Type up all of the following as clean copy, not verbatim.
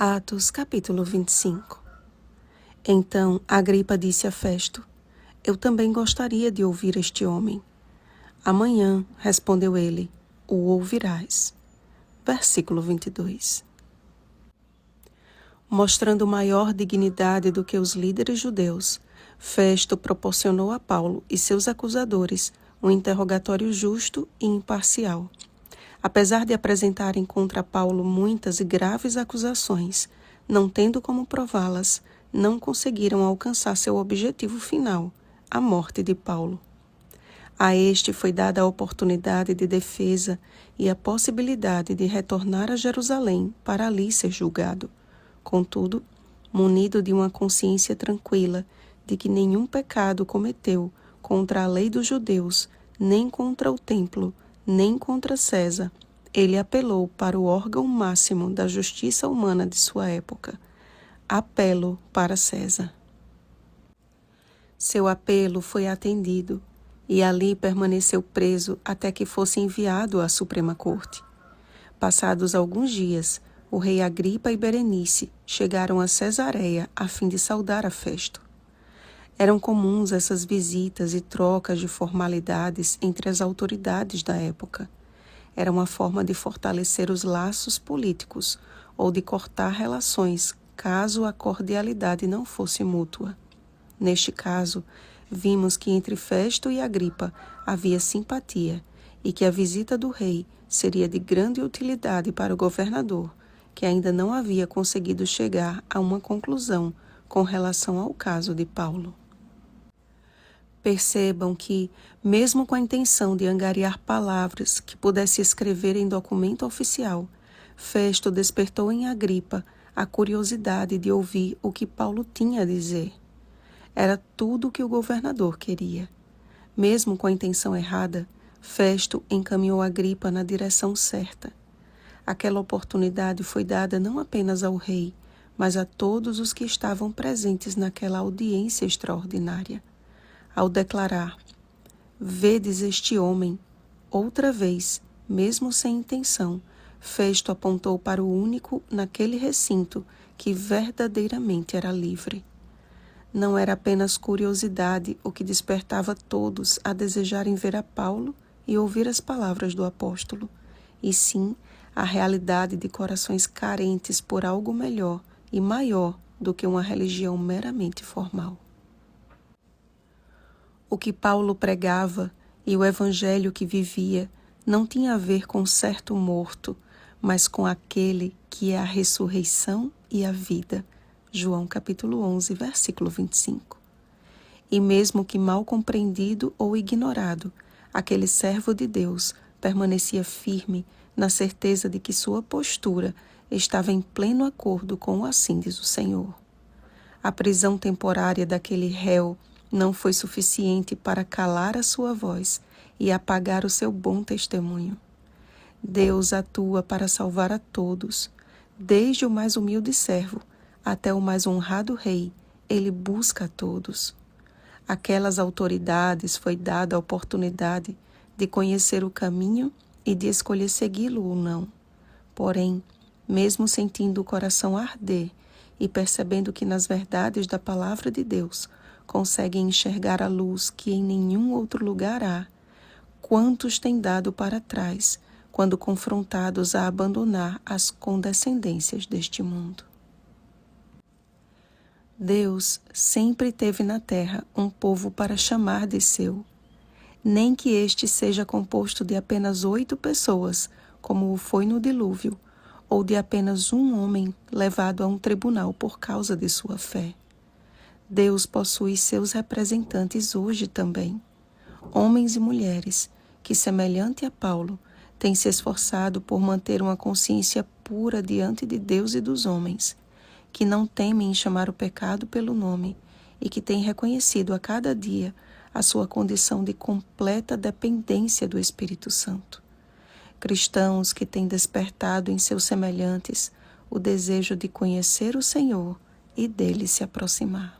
Atos, capítulo 25. Então Agripa disse a Festo: Eu também gostaria de ouvir este homem. Amanhã, respondeu ele, o ouvirás. Versículo 22. Mostrando maior dignidade do que os líderes judeus, Festo proporcionou a Paulo e seus acusadores um interrogatório justo e imparcial. Apesar de apresentarem contra Paulo muitas e graves acusações, não tendo como prová-las, não conseguiram alcançar seu objetivo final, a morte de Paulo. A este foi dada a oportunidade de defesa e a possibilidade de retornar a Jerusalém para ali ser julgado. Contudo, munido de uma consciência tranquila de que nenhum pecado cometeu contra a lei dos judeus, nem contra o templo, nem contra César, ele apelou para o órgão máximo da justiça humana de sua época. Apelo para César. Seu apelo foi atendido e ali permaneceu preso até que fosse enviado à Suprema Corte. Passados alguns dias, o rei Agripa e Berenice chegaram a Cesareia a fim de saudar a Festo. Eram comuns essas visitas e trocas de formalidades entre as autoridades da época. Era uma forma de fortalecer os laços políticos ou de cortar relações caso a cordialidade não fosse mútua. Neste caso, vimos que entre Festo e Agripa havia simpatia e que a visita do rei seria de grande utilidade para o governador, que ainda não havia conseguido chegar a uma conclusão com relação ao caso de Paulo. Percebam que, mesmo com a intenção de angariar palavras que pudesse escrever em documento oficial, Festo despertou em Agripa a curiosidade de ouvir o que Paulo tinha a dizer. Era tudo o que o governador queria. Mesmo com a intenção errada, Festo encaminhou Agripa na direção certa. Aquela oportunidade foi dada não apenas ao rei, mas a todos os que estavam presentes naquela audiência extraordinária. Ao declarar: Vedes este homem, outra vez, mesmo sem intenção, Festo apontou para o único naquele recinto que verdadeiramente era livre. Não era apenas curiosidade o que despertava todos a desejarem ver a Paulo e ouvir as palavras do apóstolo, e sim a realidade de corações carentes por algo melhor e maior do que uma religião meramente formal. O que Paulo pregava e o evangelho que vivia não tinha a ver com certo morto, mas com aquele que é a ressurreição e a vida. João capítulo 11, versículo 25. E mesmo que mal compreendido ou ignorado, aquele servo de Deus permanecia firme na certeza de que sua postura estava em pleno acordo com o assim diz o Senhor. A prisão temporária daquele réu não foi suficiente para calar a sua voz e apagar o seu bom testemunho. Deus atua para salvar a todos, desde o mais humilde servo até o mais honrado rei, ele busca a todos. Aquelas autoridades foi dada a oportunidade de conhecer o caminho e de escolher segui-lo ou não. Porém, mesmo sentindo o coração arder e percebendo que nas verdades da palavra de Deus conseguem enxergar a luz que em nenhum outro lugar há, quantos têm dado para trás quando confrontados a abandonar as condescendências deste mundo? Deus sempre teve na terra um povo para chamar de seu, nem que este seja composto de apenas 8 pessoas, como o foi no dilúvio, ou de apenas um homem levado a um tribunal por causa de sua fé. Deus possui seus representantes hoje também, homens e mulheres que, semelhante a Paulo, têm se esforçado por manter uma consciência pura diante de Deus e dos homens, que não temem em chamar o pecado pelo nome e que têm reconhecido a cada dia a sua condição de completa dependência do Espírito Santo. Cristãos que têm despertado em seus semelhantes o desejo de conhecer o Senhor e dele se aproximar.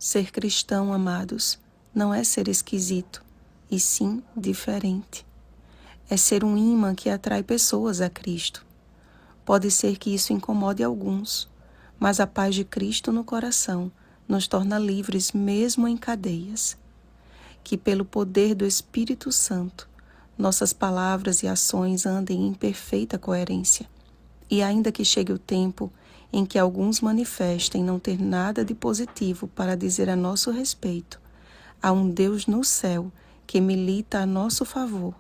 Ser cristão, amados, não é ser esquisito, e sim diferente. É ser um imã que atrai pessoas a Cristo. Pode ser que isso incomode alguns, mas a paz de Cristo no coração nos torna livres mesmo em cadeias. Que pelo poder do Espírito Santo, nossas palavras e ações andem em perfeita coerência. E ainda que chegue o tempo em que alguns manifestem não ter nada de positivo para dizer a nosso respeito, há um Deus no céu que milita a nosso favor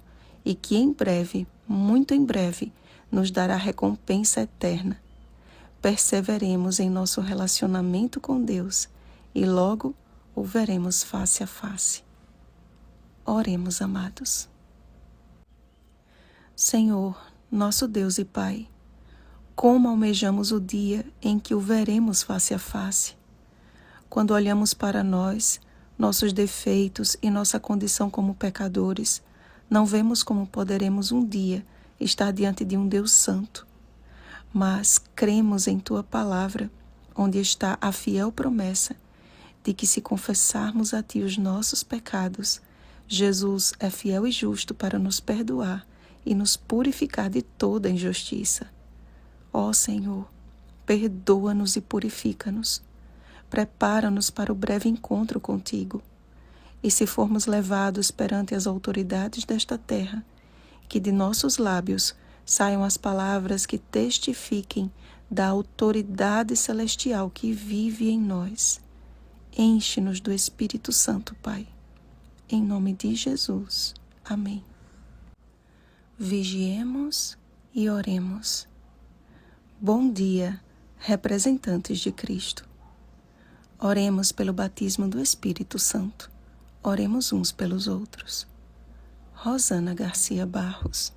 e que em breve, muito em breve, nos dará recompensa eterna. Perseveremos em nosso relacionamento com Deus e logo o veremos face a face. Oremos, amados. Senhor, nosso Deus e Pai, como almejamos o dia em que o veremos face a face. Quando olhamos para nós, nossos defeitos e nossa condição como pecadores, não vemos como poderemos um dia estar diante de um Deus santo. Mas cremos em Tua palavra, onde está a fiel promessa de que se confessarmos a Ti os nossos pecados, Jesus é fiel e justo para nos perdoar e nos purificar de toda injustiça. Ó Senhor, perdoa-nos e purifica-nos. Prepara-nos para o breve encontro contigo. E se formos levados perante as autoridades desta terra, que de nossos lábios saiam as palavras que testifiquem da autoridade celestial que vive em nós. Enche-nos do Espírito Santo, Pai. Em nome de Jesus. Amém. Vigiemos e oremos. Bom dia, representantes de Cristo. Oremos pelo batismo do Espírito Santo. Oremos uns pelos outros. Rosana Garcia Barros.